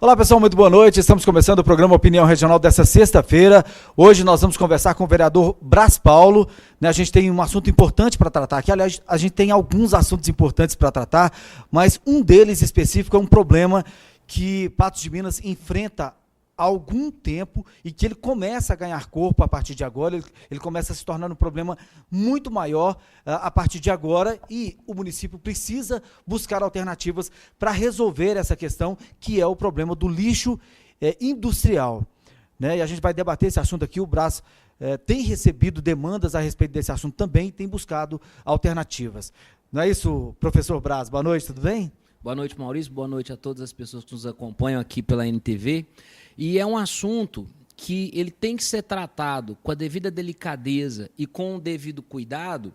Olá pessoal, muito boa noite. Estamos começando o programa Opinião Regional dessa sexta-feira. Hoje nós vamos conversar com o vereador Brás Paulo. A gente tem um assunto importante para tratar aqui. Aliás, a gente tem alguns assuntos importantes para tratar, mas um deles específico é um problema que Patos de Minas enfrenta há algum tempo e que ele começa a ganhar corpo a partir de agora, ele começa a se tornar um problema muito maior a partir de agora, e o município precisa buscar alternativas para resolver essa questão, que é o problema do lixo industrial. E a gente vai debater esse assunto aqui. O Brás tem recebido demandas a respeito desse assunto também e tem buscado alternativas. Não é isso, professor Brás? Boa noite, tudo bem? Boa noite, Maurício. Boa noite a todas as pessoas que nos acompanham aqui pela NTV. E é um assunto que ele tem que ser tratado com a devida delicadeza e com o devido cuidado,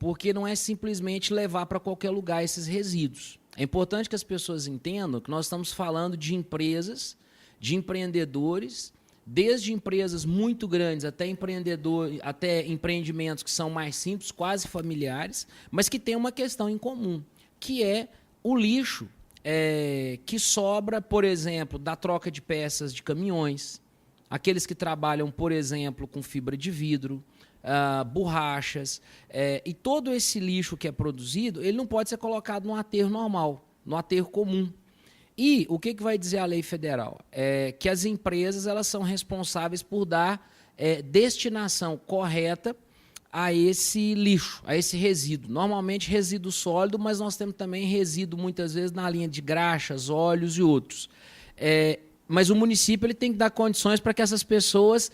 porque não é simplesmente levar para qualquer lugar esses resíduos. É importante que as pessoas entendam que nós estamos falando de empresas, de empreendedores, desde empresas muito grandes até empreendimentos que são mais simples, quase familiares, mas que têm uma questão em comum, que é o lixo que sobra, por exemplo, da troca de peças de caminhões, aqueles que trabalham, por exemplo, com fibra de vidro, borrachas, e todo esse lixo que é produzido, ele não pode ser colocado no aterro normal, no aterro comum. E o que vai dizer a lei federal? Que as empresas elas são responsáveis por dar destinação correta a esse lixo, a esse resíduo. Normalmente resíduo sólido, mas nós temos também resíduo muitas vezes na linha de graxas, óleos e outros. Mas o município ele tem que dar condições para que essas pessoas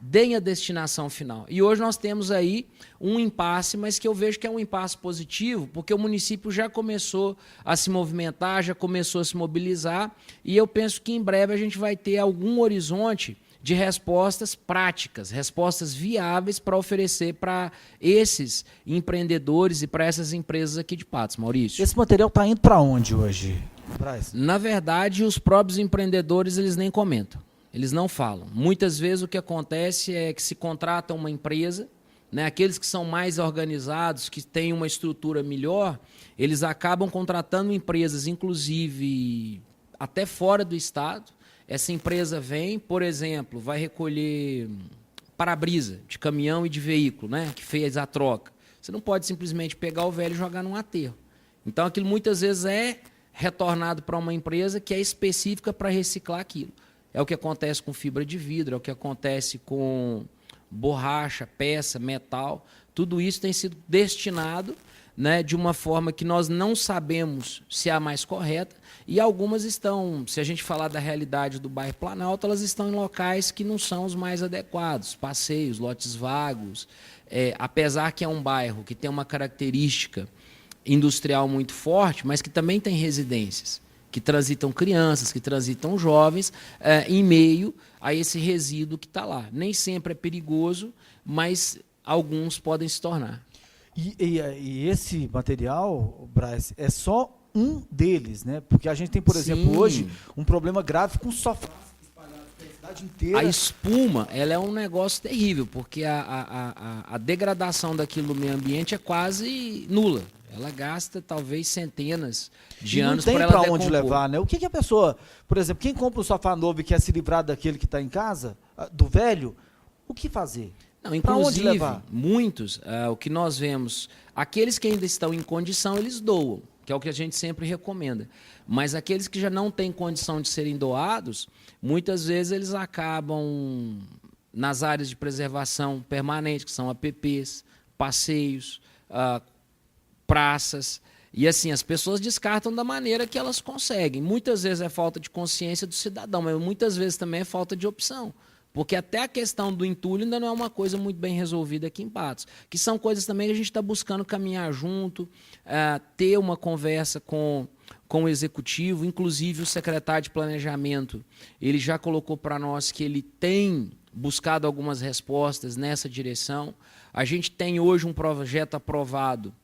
deem a destinação final. E hoje nós temos aí um impasse, mas que eu vejo que é um impasse positivo, porque o município já começou a se movimentar, já começou a se mobilizar, e eu penso que em breve a gente vai ter algum horizonte de respostas práticas, respostas viáveis para oferecer para esses empreendedores e para essas empresas aqui de Patos, Maurício. Esse material está indo para onde hoje, Brás? Na verdade, os próprios empreendedores eles nem comentam, eles não falam. Muitas vezes o que acontece é que se contrata uma empresa, aqueles que são mais organizados, que têm uma estrutura melhor, eles acabam contratando empresas, inclusive até fora do estado. Essa empresa vem, por exemplo, vai recolher para-brisa de caminhão e de veículo, que fez a troca. Você não pode simplesmente pegar o velho e jogar num aterro. Então, aquilo muitas vezes é retornado para uma empresa que é específica para reciclar aquilo. É o que acontece com fibra de vidro, é o que acontece com borracha, peça, metal. Tudo isso tem sido destinado de uma forma que nós não sabemos se é a mais correta, e algumas estão, se a gente falar da realidade do bairro Planalto, elas estão em locais que não são os mais adequados, passeios, lotes vagos, apesar que é um bairro que tem uma característica industrial muito forte, mas que também tem residências, que transitam crianças, que transitam jovens, em meio a esse resíduo que está lá. Nem sempre é perigoso, mas alguns podem se tornar. E esse material, Brás, é só um deles, Porque a gente tem, por exemplo, hoje, um problema grave com sofás espalhados pela cidade inteira. A espuma, ela é um negócio terrível, porque a degradação daquilo no meio ambiente é quase nula. Ela gasta, talvez, centenas de anos para ela decompor. Não tem para onde levar, O que a pessoa, por exemplo, quem compra um sofá novo e quer se livrar daquele que está em casa, do velho, o que fazer? Não, inclusive, muitos, o que nós vemos, aqueles que ainda estão em condição, eles doam, que é o que a gente sempre recomenda. Mas aqueles que já não têm condição de serem doados, muitas vezes eles acabam nas áreas de preservação permanente, que são APPs, passeios, praças. E assim, as pessoas descartam da maneira que elas conseguem. Muitas vezes é falta de consciência do cidadão, mas muitas vezes também é falta de opção. Porque até a questão do entulho ainda não é uma coisa muito bem resolvida aqui em Patos. Que são coisas também que a gente está buscando caminhar junto, ter uma conversa com o executivo, inclusive o secretário de planejamento, ele já colocou para nós que ele tem buscado algumas respostas nessa direção. A gente tem hoje um projeto aprovado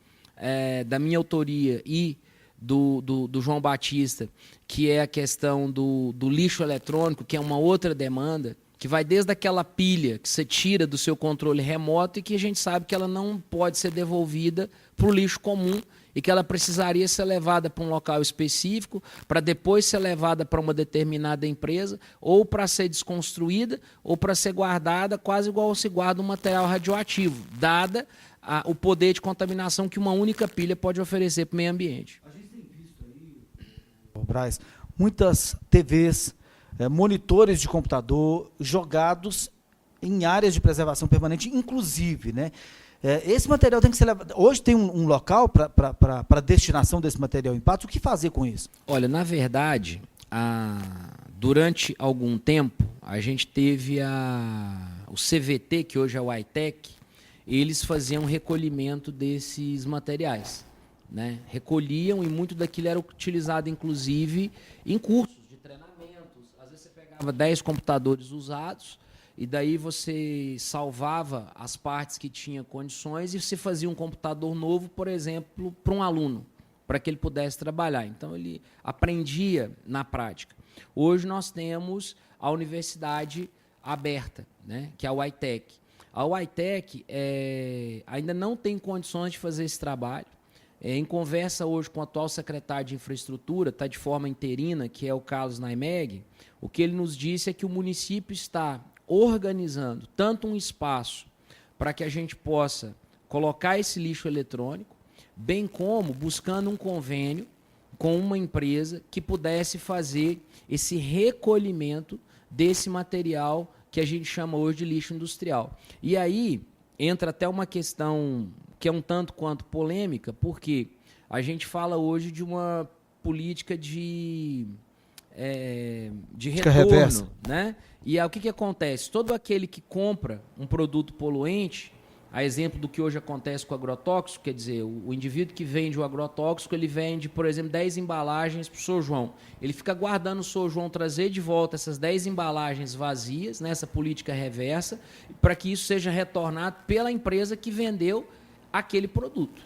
da minha autoria e do João Batista, que é a questão do lixo eletrônico, que é uma outra demanda, que vai desde aquela pilha que você tira do seu controle remoto e que a gente sabe que ela não pode ser devolvida para o lixo comum e que ela precisaria ser levada para um local específico, para depois ser levada para uma determinada empresa, ou para ser desconstruída, ou para ser guardada, quase igual se guarda um material radioativo, dada o poder de contaminação que uma única pilha pode oferecer para o meio ambiente. A gente tem visto aí, Braz, muitas TVs, monitores de computador jogados em áreas de preservação permanente, inclusive, né? Esse material tem que ser levado. Hoje tem um local para destinação desse material em patos. O que fazer com isso? Olha, na verdade, durante algum tempo, a gente teve o CVT, que hoje é o ITEC, eles faziam recolhimento desses materiais, né? Recolhiam, e muito daquilo era utilizado, inclusive, em cursos de treinamentos. Às vezes você pegava 10 computadores usados, e daí você salvava as partes que tinha condições e você fazia um computador novo, por exemplo, para um aluno, para que ele pudesse trabalhar. Então, ele aprendia na prática. Hoje nós temos a universidade aberta, né, que é a UITEC. A UITEC ainda não tem condições de fazer esse trabalho. Em conversa hoje com o atual secretário de Infraestrutura, está de forma interina, que é o Carlos Naimeg, o que ele nos disse é que o município está organizando tanto um espaço para que a gente possa colocar esse lixo eletrônico, bem como buscando um convênio com uma empresa que pudesse fazer esse recolhimento desse material que a gente chama hoje de lixo industrial. E aí entra até uma questão que é um tanto quanto polêmica, porque a gente fala hoje de uma política de retorno, né? E aí, o que acontece? Todo aquele que compra um produto poluente, a exemplo do que hoje acontece com o agrotóxico, quer dizer, o indivíduo que vende o agrotóxico, ele vende, por exemplo, 10 embalagens para o Sr. João. Ele fica aguardando o Sr. João trazer de volta essas 10 embalagens vazias, nessa política reversa, para que isso seja retornado pela empresa que vendeu aquele produto.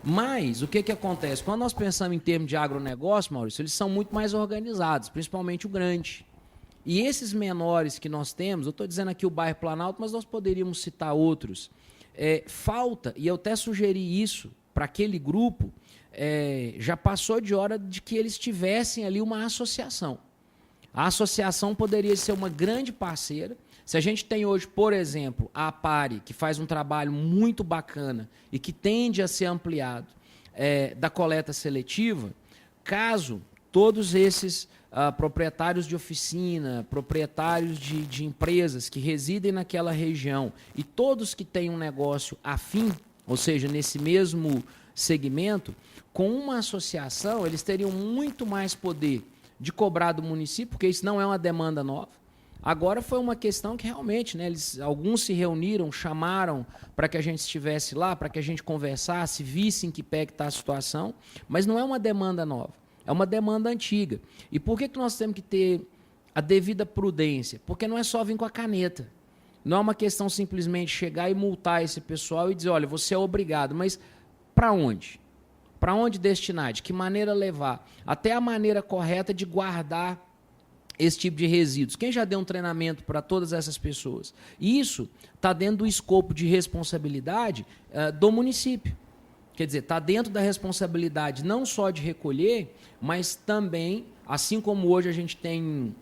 Mas, o que acontece? Quando nós pensamos em termos de agronegócio, Maurício, eles são muito mais organizados, principalmente o grande. E esses menores que nós temos, eu estou dizendo aqui o bairro Planalto, mas nós poderíamos citar outros, falta, e eu até sugeri isso para aquele grupo, já passou de hora de que eles tivessem ali uma associação. A associação poderia ser uma grande parceira. Se a gente tem hoje, por exemplo, a APARE, que faz um trabalho muito bacana e que tende a ser ampliado da coleta seletiva, caso todos esses proprietários de oficina, proprietários de empresas que residem naquela região e todos que têm um negócio afim, ou seja, nesse mesmo segmento, com uma associação, eles teriam muito mais poder de cobrar do município, porque isso não é uma demanda nova. Agora foi uma questão que realmente, né, alguns se reuniram, chamaram para que a gente estivesse lá, para que a gente conversasse, visse em que pé que está a situação, mas não é uma demanda nova, é uma demanda antiga. E por que nós temos que ter a devida prudência? Porque não é só vir com a caneta. Não é uma questão simplesmente chegar e multar esse pessoal e dizer, olha, você é obrigado, mas para onde? Para onde destinar? De que maneira levar? Até a maneira correta de guardar esse tipo de resíduos. Quem já deu um treinamento para todas essas pessoas? Isso está dentro do escopo de responsabilidade do município. Quer dizer, está dentro da responsabilidade não só de recolher, mas também, assim como hoje a gente tem,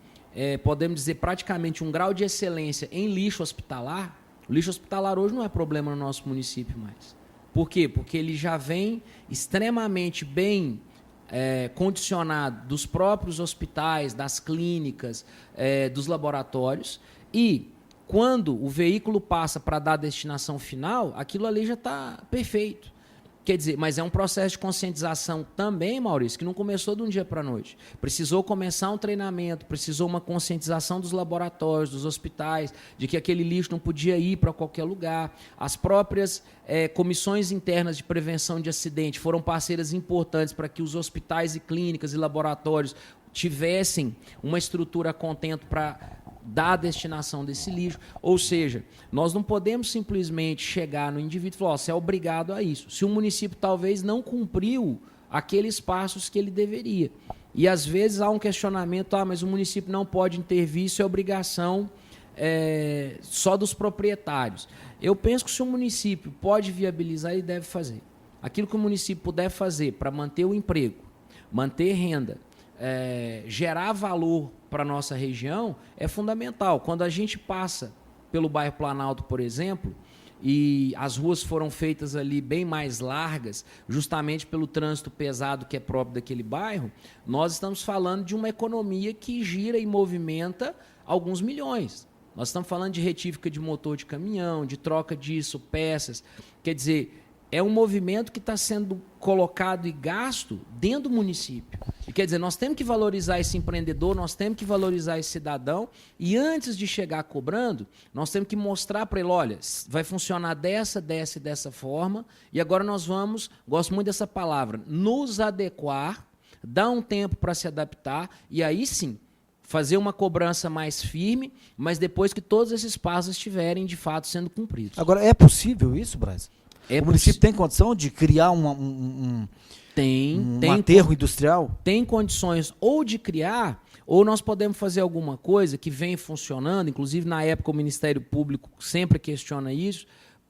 podemos dizer, praticamente um grau de excelência em lixo hospitalar, o lixo hospitalar hoje não é problema no nosso município mais. Por quê? Porque ele já vem extremamente bem condicionado dos próprios hospitais, das clínicas, dos laboratórios, e quando o veículo passa para dar a destinação final, aquilo ali já está perfeito. Quer dizer, mas é um processo de conscientização também, Maurício, que não começou de um dia para a noite. Precisou começar um treinamento, precisou uma conscientização dos laboratórios, dos hospitais, de que aquele lixo não podia ir para qualquer lugar. As próprias comissões internas de prevenção de acidente foram parceiras importantes para que os hospitais e clínicas e laboratórios tivessem uma estrutura a contento para dar a destinação desse lixo. Ou seja, nós não podemos simplesmente chegar no indivíduo e falar, você é obrigado a isso. Se o município talvez não cumpriu aqueles passos que ele deveria. E às vezes há um questionamento, mas o município não pode intervir, isso é obrigação só dos proprietários. Eu penso que se o município pode viabilizar, ele deve fazer. aquilo que o município puder fazer para manter o emprego, manter renda, gerar valor para a nossa região, é fundamental. Quando a gente passa pelo bairro Planalto, por exemplo, e as ruas foram feitas ali bem mais largas, justamente pelo trânsito pesado que é próprio daquele bairro, nós estamos falando de uma economia que gira e movimenta alguns milhões. Nós estamos falando de retífica de motor de caminhão, de troca disso, peças. Quer dizer, é um movimento que está sendo colocado e gasto dentro do município. E quer dizer, nós temos que valorizar esse empreendedor, nós temos que valorizar esse cidadão, e antes de chegar cobrando, nós temos que mostrar para ele, olha, vai funcionar dessa forma, e agora nós vamos, gosto muito dessa palavra, nos adequar, dar um tempo para se adaptar, e aí sim, fazer uma cobrança mais firme, mas depois que todos esses passos estiverem, de fato, sendo cumpridos. Agora, é possível isso, Braz? O município tem condição de criar um aterro industrial? Tem condições ou de criar, ou nós podemos fazer alguma coisa que vem funcionando, inclusive na época o Ministério Público sempre questiona isso,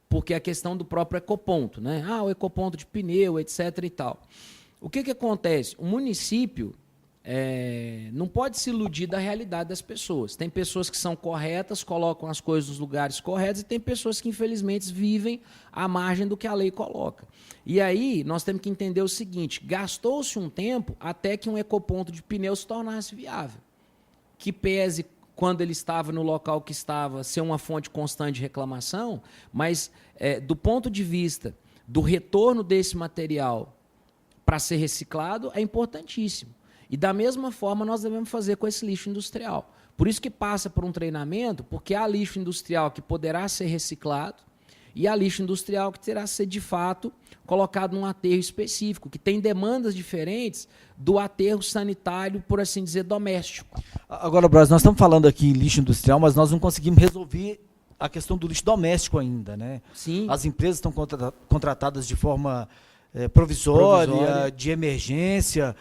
porque é a questão do próprio ecoponto, né? O ecoponto de pneu, etc. e tal. O que acontece? O município não pode se iludir da realidade das pessoas. Tem pessoas que são corretas, colocam as coisas nos lugares corretos, e tem pessoas que, infelizmente, vivem à margem do que a lei coloca. E aí, nós temos que entender o seguinte, gastou-se um tempo até que um ecoponto de pneu se tornasse viável. Que pese, quando ele estava no local que estava, ser uma fonte constante de reclamação, mas, do ponto de vista do retorno desse material para ser reciclado, é importantíssimo. E da mesma forma nós devemos fazer com esse lixo industrial. Por isso que passa por um treinamento, porque há lixo industrial que poderá ser reciclado e há lixo industrial que terá que ser, de fato, colocado num aterro específico, que tem demandas diferentes do aterro sanitário, por assim dizer, doméstico. Agora, Braz, nós estamos falando aqui em lixo industrial, mas nós não conseguimos resolver a questão do lixo doméstico ainda, né? Sim. As empresas estão contratadas de forma provisória, de emergência.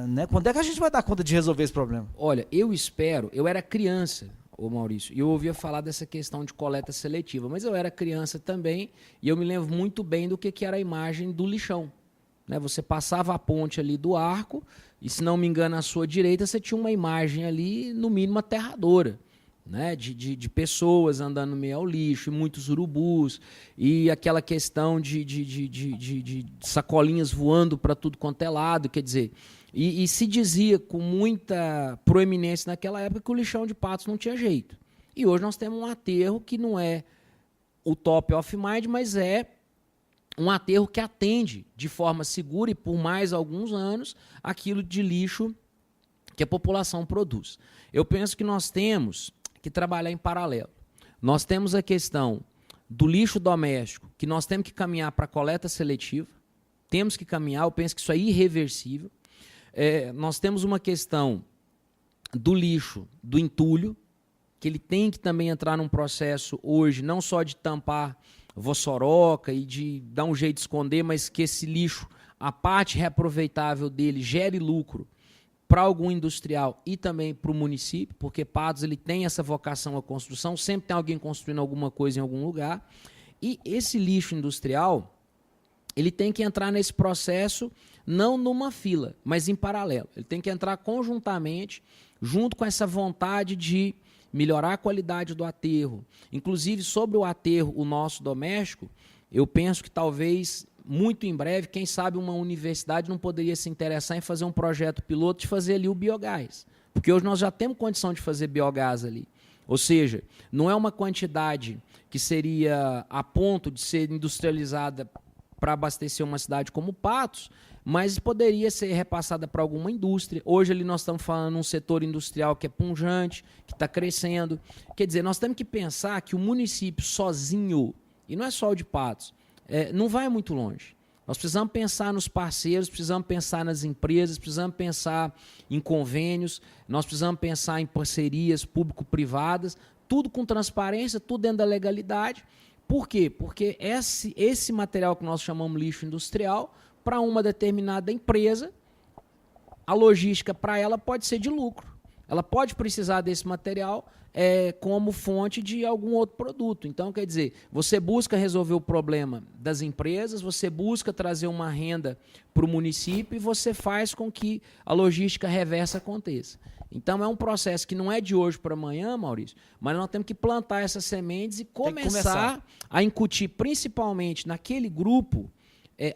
Né? Quando é que a gente vai dar conta de resolver esse problema? Olha, eu era criança, Maurício, e eu ouvia falar dessa questão de coleta seletiva, mas eu era criança também, e eu me lembro muito bem do que era a imagem do lixão. Né? Você passava a ponte ali do arco, e se não me engano, à sua direita, você tinha uma imagem ali, no mínimo, aterradora. Né, de pessoas andando no meio ao lixo, e muitos urubus, e aquela questão de sacolinhas voando para tudo quanto é lado, quer dizer, e se dizia com muita proeminência naquela época que o lixão de Patos não tinha jeito. E hoje nós temos um aterro que não é o top of mind, mas é um aterro que atende de forma segura e por mais alguns anos aquilo de lixo que a população produz. Eu penso que nós temos que trabalhar em paralelo. Nós temos a questão do lixo doméstico, que nós temos que caminhar para a coleta seletiva, temos que caminhar, eu penso que isso é irreversível. Nós temos uma questão do lixo, do entulho, que ele tem que também entrar num processo hoje, não só de tampar vossoroca e de dar um jeito de esconder, mas que esse lixo, a parte reaproveitável dele, gere lucro para algum industrial e também para o município, porque Patos ele tem essa vocação à construção, sempre tem alguém construindo alguma coisa em algum lugar, e esse lixo industrial ele tem que entrar nesse processo não numa fila, mas em paralelo. Ele tem que entrar conjuntamente, junto com essa vontade de melhorar a qualidade do aterro. Inclusive, sobre o aterro, o nosso doméstico, eu penso que talvez muito em breve, quem sabe uma universidade não poderia se interessar em fazer um projeto piloto de fazer ali o biogás. Porque hoje nós já temos condição de fazer biogás ali. Ou seja, não é uma quantidade que seria a ponto de ser industrializada para abastecer uma cidade como Patos, mas poderia ser repassada para alguma indústria. Hoje ali nós estamos falando de um setor industrial que é pujante, que está crescendo. Quer dizer, nós temos que pensar que o município sozinho, e não é só o de Patos, não vai muito longe. Nós precisamos pensar nos parceiros, precisamos pensar nas empresas, precisamos pensar em convênios, nós precisamos pensar em parcerias público-privadas, tudo com transparência, tudo dentro da legalidade. Por quê? Porque esse material que nós chamamos lixo industrial, para uma determinada empresa, a logística para ela pode ser de lucro. ela pode precisar desse material como fonte de algum outro produto. Então, quer dizer, você busca resolver o problema das empresas, você busca trazer uma renda para o município e você faz com que a logística reversa aconteça. Então, é um processo que não é de hoje para amanhã, Maurício, mas nós temos que plantar essas sementes e começar a incutir, principalmente naquele grupo,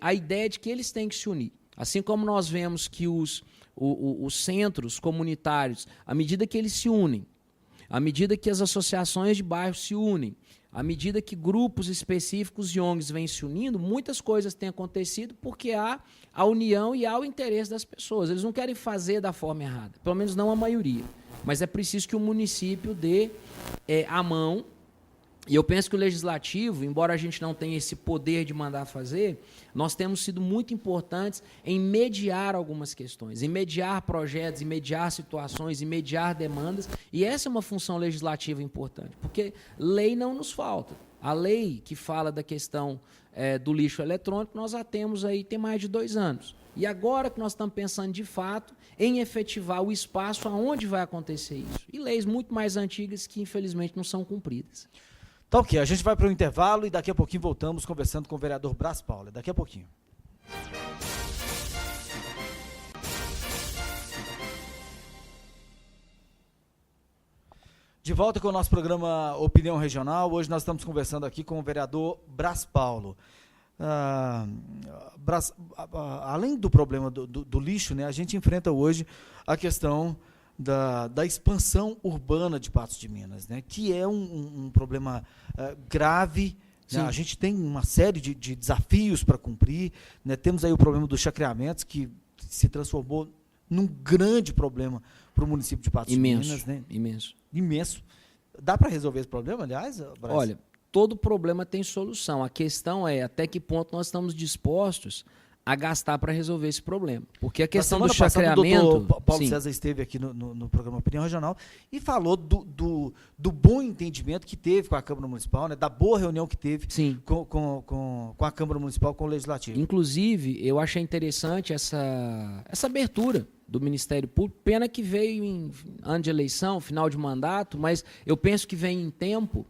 a ideia de que eles têm que se unir. Assim como nós vemos que os centros comunitários, à medida que eles se unem, à medida que as associações de bairro se unem, à medida que grupos específicos e ONGs vêm se unindo, muitas coisas têm acontecido porque há a união e há o interesse das pessoas. Eles não querem fazer da forma errada, pelo menos não a maioria. Mas é preciso que o município dê a mão. E eu penso que o legislativo, embora a gente não tenha esse poder de mandar fazer, nós temos sido muito importantes em mediar algumas questões, em mediar projetos, em mediar situações, em mediar demandas, e essa é uma função legislativa importante, porque lei não nos falta. A lei que fala da questão do lixo eletrônico, nós a temos aí tem mais de 2 anos. E agora que nós estamos pensando, de fato, em efetivar o espaço aonde vai acontecer isso. E leis muito mais antigas que, infelizmente, não são cumpridas. Tá ok, a gente vai para o intervalo e daqui a pouquinho voltamos conversando com o vereador Brás Paulo. Daqui a pouquinho. De volta com o nosso programa Opinião Regional. Hoje nós estamos conversando aqui com o vereador Brás Paulo. Além do problema do lixo, né, a gente enfrenta hoje a questão da expansão urbana de Patos de Minas, né, que é um problema grave. Né, a gente tem uma série de desafios para cumprir. Né, temos aí o problema dos chacreamentos, que se transformou num grande problema para o município de Patos de Minas. Né? Imenso. Dá para resolver esse problema, aliás, Brás? Olha, todo problema tem solução. A questão é até que ponto nós estamos dispostos a gastar para resolver esse problema. Porque a questão do chacreamento... O doutor Paulo César esteve aqui no programa Opinião Regional e falou do bom entendimento que teve com a Câmara Municipal, né, da boa reunião que teve com a Câmara Municipal, com o Legislativo. Inclusive, eu achei interessante essa abertura do Ministério Público. Pena que veio em ano de eleição, final de mandato, mas eu penso que vem em tempo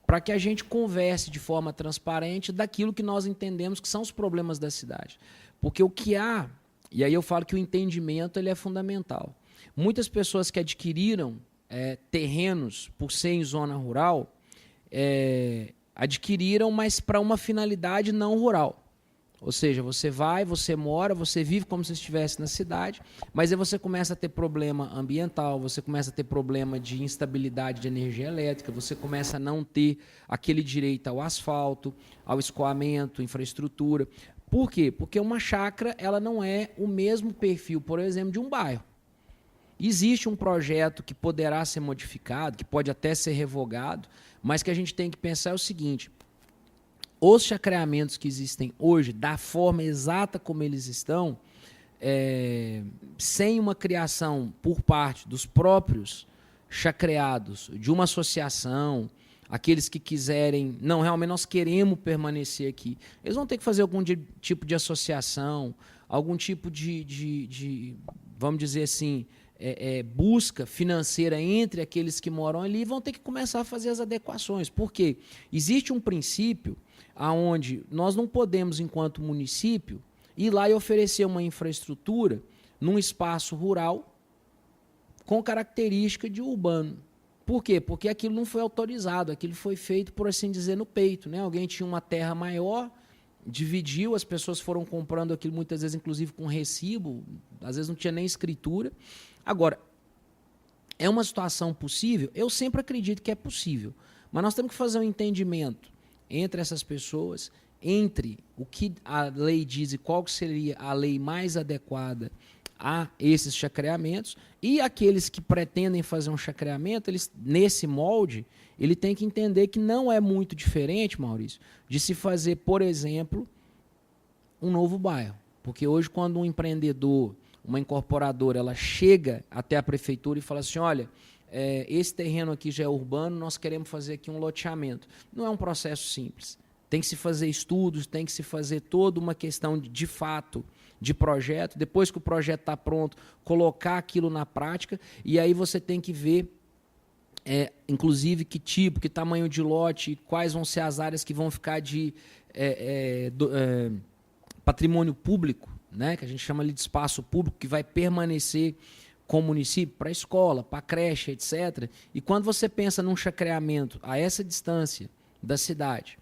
para que a gente converse de forma transparente daquilo que nós entendemos que são os problemas da cidade. Porque o que há, e aí eu falo que o entendimento ele é fundamental. Muitas pessoas que adquiriram terrenos por ser em zona rural, adquiriram, mas para uma finalidade não rural. Ou seja, você vai, você mora, você vive como se estivesse na cidade, mas aí você começa a ter problema ambiental, você começa a ter problema de instabilidade de energia elétrica, você começa a não ter aquele direito ao asfalto, ao escoamento, infraestrutura. Por quê? Porque uma chácara ela não é o mesmo perfil, por exemplo, de um bairro. Existe um projeto que poderá ser modificado, que pode até ser revogado, mas que a gente tem que pensar é o seguinte: os chacreamentos que existem hoje, da forma exata como eles estão, sem uma criação por parte dos próprios chacreados, de uma associação, aqueles que quiserem, não, realmente nós queremos permanecer aqui, eles vão ter que fazer algum tipo de associação, algum tipo de vamos dizer assim, busca financeira entre aqueles que moram ali, e vão ter que começar a fazer as adequações. Por quê? Existe um princípio aonde nós não podemos, enquanto município, ir lá e oferecer uma infraestrutura num espaço rural com característica de urbano. Por quê? Porque aquilo não foi autorizado, aquilo foi feito, por assim dizer, no peito. Né? Alguém tinha uma terra maior, dividiu, as pessoas foram comprando aquilo muitas vezes, inclusive com recibo, às vezes não tinha nem escritura. Agora, é uma situação possível? Eu sempre acredito que é possível, mas nós temos que fazer um entendimento entre essas pessoas, entre o que a lei diz e qual seria a lei mais adequada a esses chacreamentos, e aqueles que pretendem fazer um chacreamento, eles, nesse molde, ele tem que entender que não é muito diferente, Maurício, de se fazer, por exemplo, um novo bairro. Porque hoje, quando um empreendedor, uma incorporadora, ela chega até a prefeitura e fala assim, olha, esse terreno aqui já é urbano, nós queremos fazer aqui um loteamento. Não é um processo simples. Tem que se fazer estudos, tem que se fazer toda uma questão de fato, de projeto, depois que o projeto está pronto, colocar aquilo na prática, e aí você tem que ver, inclusive, que tipo, que tamanho de lote, quais vão ser as áreas que vão ficar de patrimônio público, né, que a gente chama ali de espaço público, que vai permanecer com o município, para a escola, para a creche, etc. E quando você pensa num chacreamento a essa distância da cidade,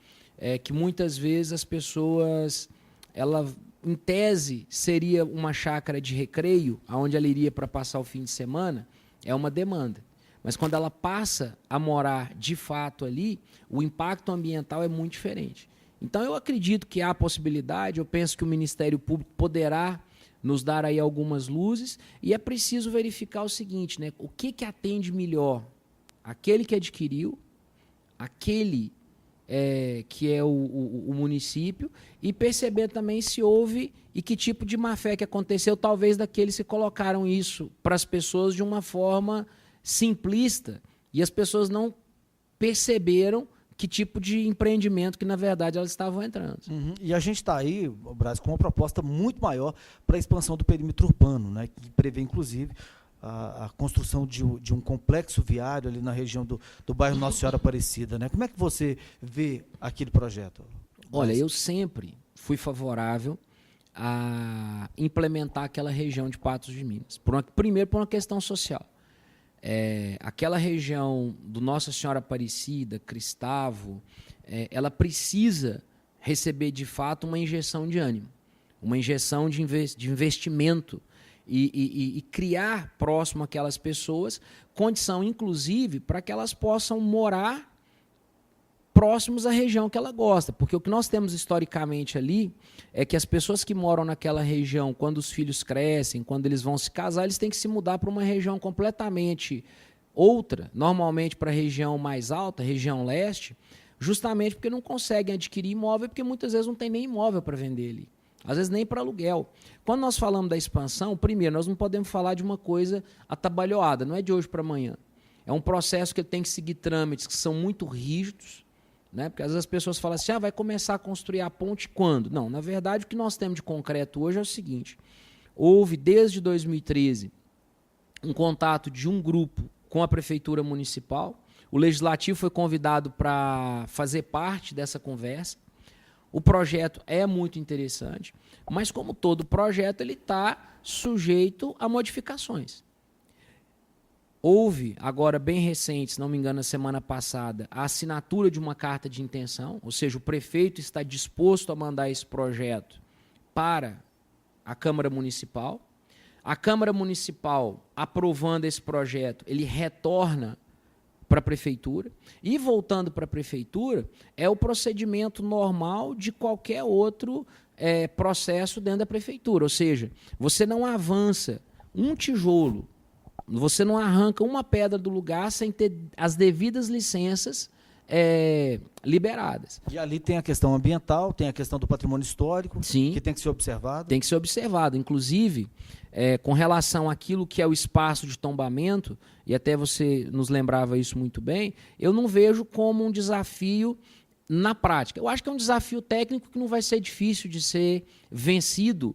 que muitas vezes as pessoas, ela, em tese, seria uma chácara de recreio, onde ela iria para passar o fim de semana, é uma demanda. Mas quando ela passa a morar de fato ali, o impacto ambiental é muito diferente. Então eu acredito que há possibilidade, eu penso que o Ministério Público poderá nos dar aí algumas luzes, e é preciso verificar o seguinte, né? O que atende melhor? Aquele que adquiriu, aquele que é o município, e perceber também se houve e que tipo de má-fé que aconteceu, talvez daqueles que colocaram isso para as pessoas de uma forma simplista, e as pessoas não perceberam que tipo de empreendimento que, na verdade, elas estavam entrando. Uhum. E a gente está aí, Brás, com uma proposta muito maior para a expansão do perímetro urbano, né, que prevê, inclusive, a construção de um complexo viário ali na região do bairro Nossa Senhora Aparecida. Né? Como é que você vê aquele projeto? Olha, eu sempre fui favorável a implementar aquela região de Patos de Minas. Primeiro, por uma questão social. Aquela região do Nossa Senhora Aparecida, Cristavo, ela precisa receber, de fato, uma injeção de ânimo, uma injeção de investimento e criar próximo àquelas pessoas condição, inclusive, para que elas possam morar próximos à região que ela gosta, porque o que nós temos historicamente ali é que as pessoas que moram naquela região, quando os filhos crescem, quando eles vão se casar, eles têm que se mudar para uma região completamente outra, normalmente para a região mais alta, região leste, justamente porque não conseguem adquirir imóvel, porque muitas vezes não tem nem imóvel para vender ali, às vezes nem para aluguel. Quando nós falamos da expansão, primeiro, nós não podemos falar de uma coisa atabalhoada, não é de hoje para amanhã. É um processo que tem que seguir trâmites que são muito rígidos, né? Porque às vezes as pessoas falam assim, vai começar a construir a ponte quando? Não, na verdade o que nós temos de concreto hoje é o seguinte, houve desde 2013 um contato de um grupo com a Prefeitura Municipal, o Legislativo foi convidado para fazer parte dessa conversa, o projeto é muito interessante, mas como todo projeto ele está sujeito a modificações. Houve, agora bem recente, se não me engano, na semana passada, a assinatura de uma carta de intenção, ou seja, o prefeito está disposto a mandar esse projeto para a Câmara Municipal. A Câmara Municipal, aprovando esse projeto, ele retorna para a Prefeitura. E, voltando para a Prefeitura, é o procedimento normal de qualquer outro processo dentro da Prefeitura. Ou seja, você não avança um tijolo, você não arranca uma pedra do lugar sem ter as devidas licenças liberadas. E ali tem a questão ambiental, tem a questão do patrimônio histórico, sim, que tem que ser observado. Tem que ser observado. Inclusive, com relação àquilo que é o espaço de tombamento, e até você nos lembrava isso muito bem, eu não vejo como um desafio na prática. Eu acho que é um desafio técnico que não vai ser difícil de ser vencido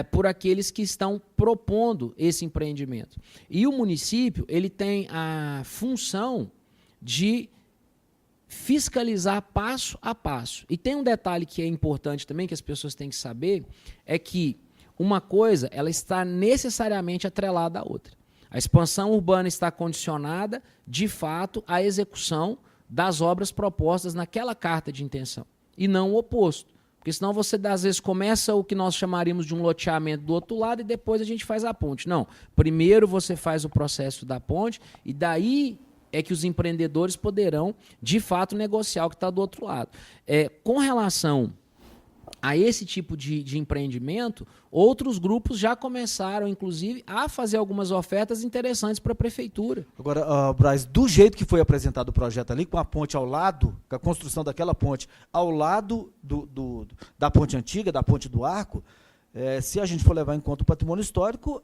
por aqueles que estão propondo esse empreendimento. E o município ele tem a função de fiscalizar passo a passo. E tem um detalhe que é importante também, que as pessoas têm que saber, é que uma coisa ela está necessariamente atrelada à outra. A expansão urbana está condicionada, de fato, à execução das obras propostas naquela carta de intenção, e não o oposto. Porque senão você, às vezes, começa o que nós chamaríamos de um loteamento do outro lado e depois a gente faz a ponte. Não, primeiro você faz o processo da ponte e daí é que os empreendedores poderão, de fato, negociar o que está do outro lado. Com relação a esse tipo de empreendimento, outros grupos já começaram, inclusive, a fazer algumas ofertas interessantes para a Prefeitura. Agora, Brás, do jeito que foi apresentado o projeto ali, com a ponte ao lado, com a construção daquela ponte ao lado da ponte antiga, da ponte do Arco, se a gente for levar em conta o patrimônio histórico,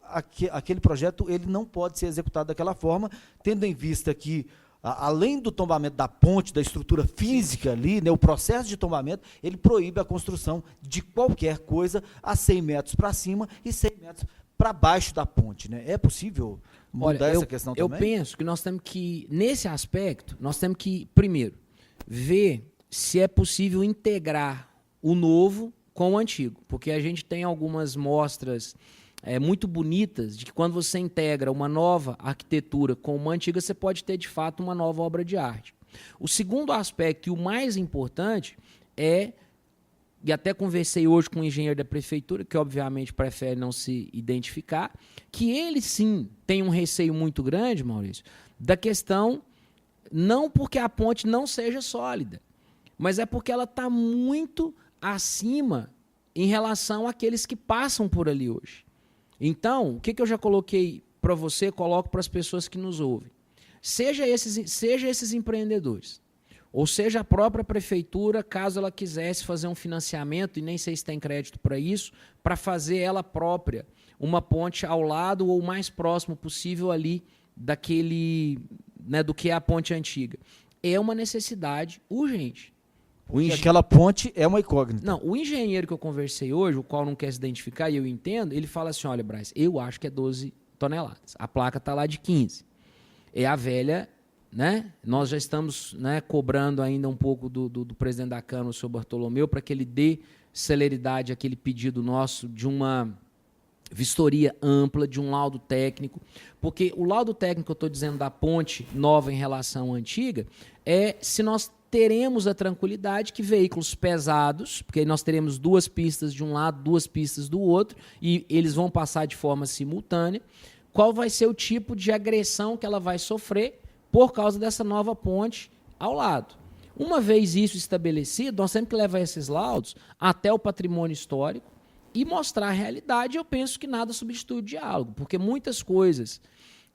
aquele projeto ele não pode ser executado daquela forma, tendo em vista que além do tombamento da ponte, da estrutura física ali, né, o processo de tombamento, ele proíbe a construção de qualquer coisa a 100 metros para cima e 100 metros para baixo da ponte, né? É possível mudar essa questão também? Eu penso que nós temos que, nesse aspecto, nós temos que, primeiro, ver se é possível integrar o novo com o antigo, porque a gente tem algumas mostras muito bonitas de que quando você integra uma nova arquitetura com uma antiga, você pode ter, de fato, uma nova obra de arte. O segundo aspecto, e o mais importante, e até conversei hoje com o engenheiro da prefeitura, que obviamente prefere não se identificar, que ele sim tem um receio muito grande, Maurício, da questão, não porque a ponte não seja sólida, mas é porque ela está muito acima em relação àqueles que passam por ali hoje. Então, o que eu já coloquei para você, coloco para as pessoas que nos ouvem. Seja esses empreendedores, ou seja a própria prefeitura, caso ela quisesse fazer um financiamento, e nem sei se tem crédito para isso, para fazer ela própria uma ponte ao lado ou o mais próximo possível ali daquele, né, do que é a ponte antiga. É uma necessidade urgente. Aquela ponte é uma incógnita. Não, o engenheiro que eu conversei hoje, o qual não quer se identificar, e eu entendo, ele fala assim, olha, Braz, eu acho que é 12 toneladas. A placa está lá de 15. É a velha, né? Nós já estamos, né, cobrando ainda um pouco do presidente da Câmara, o senhor Bartolomeu, para que ele dê celeridade àquele pedido nosso de uma vistoria ampla, de um laudo técnico, porque o laudo técnico que eu estou dizendo da ponte nova em relação à antiga é se nós teremos a tranquilidade que veículos pesados, porque nós teremos 2 pistas de um lado, 2 pistas do outro, e eles vão passar de forma simultânea, qual vai ser o tipo de agressão que ela vai sofrer por causa dessa nova ponte ao lado. Uma vez isso estabelecido, nós temos que levar esses laudos até o patrimônio histórico e mostrar a realidade. Eu penso que nada substitui o diálogo, porque muitas coisas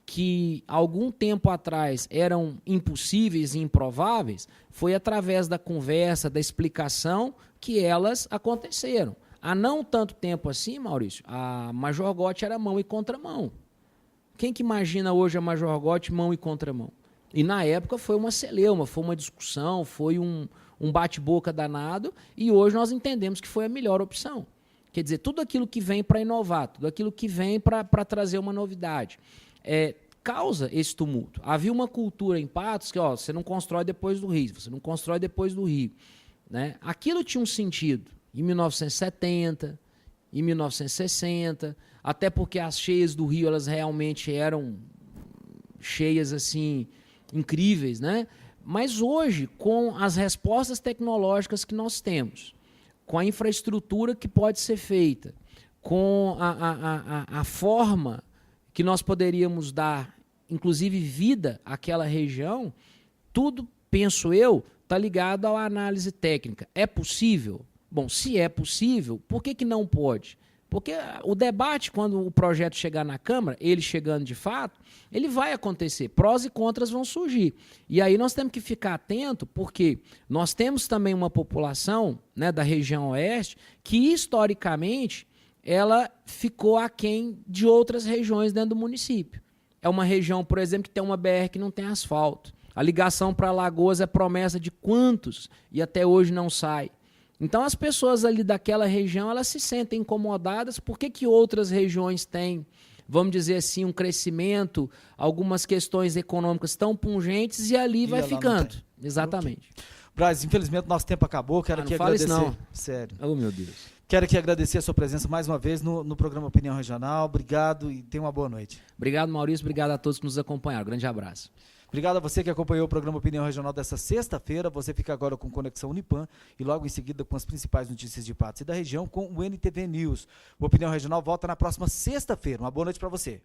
que algum tempo atrás eram impossíveis e improváveis, foi através da conversa, da explicação, que elas aconteceram. Há não tanto tempo assim, Maurício, a Major Gotti era mão e contramão. Quem que imagina hoje a Major Gotti mão e contramão? E na época foi uma celeuma, foi uma discussão, foi um bate-boca danado, e hoje nós entendemos que foi a melhor opção. Quer dizer, tudo aquilo que vem para inovar, tudo aquilo que vem para trazer uma novidade, causa esse tumulto. Havia uma cultura em Patos que, você não constrói depois do Rio, você não constrói depois do Rio, né? Aquilo tinha um sentido em 1970, em 1960, até porque as cheias do Rio, elas realmente eram cheias assim incríveis, né? Mas hoje, com as respostas tecnológicas que nós temos, com a infraestrutura que pode ser feita, com a forma que nós poderíamos dar, inclusive vida àquela região, tudo, penso eu, está ligado à análise técnica. É possível? Bom, se é possível, por que não pode? Porque o debate, quando o projeto chegar na Câmara, ele chegando de fato, ele vai acontecer. Prós e contras vão surgir. E aí nós temos que ficar atento, porque nós temos também uma população, né, da região oeste que, historicamente, ela ficou aquém de outras regiões dentro do município. É uma região, por exemplo, que tem uma BR que não tem asfalto. A ligação para Alagoas é promessa de quantos e até hoje não sai. Então as pessoas ali daquela região, elas se sentem incomodadas. Por que outras regiões têm, vamos dizer assim, um crescimento, algumas questões econômicas tão pungentes e ali vai ficando? Exatamente. Okay. Braz, infelizmente nosso tempo acabou. Quero aqui agradecer. Isso não. Sério. Oh, meu Deus. Quero aqui agradecer a sua presença mais uma vez no programa Opinião Regional. Obrigado e tenha uma boa noite. Obrigado, Maurício. Obrigado a todos que nos acompanharam. Grande abraço. Obrigado a você que acompanhou o programa Opinião Regional desta sexta-feira. Você fica agora com Conexão Unipan e logo em seguida com as principais notícias de Patos e da região com o NTV News. O Opinião Regional volta na próxima sexta-feira. Uma boa noite para você.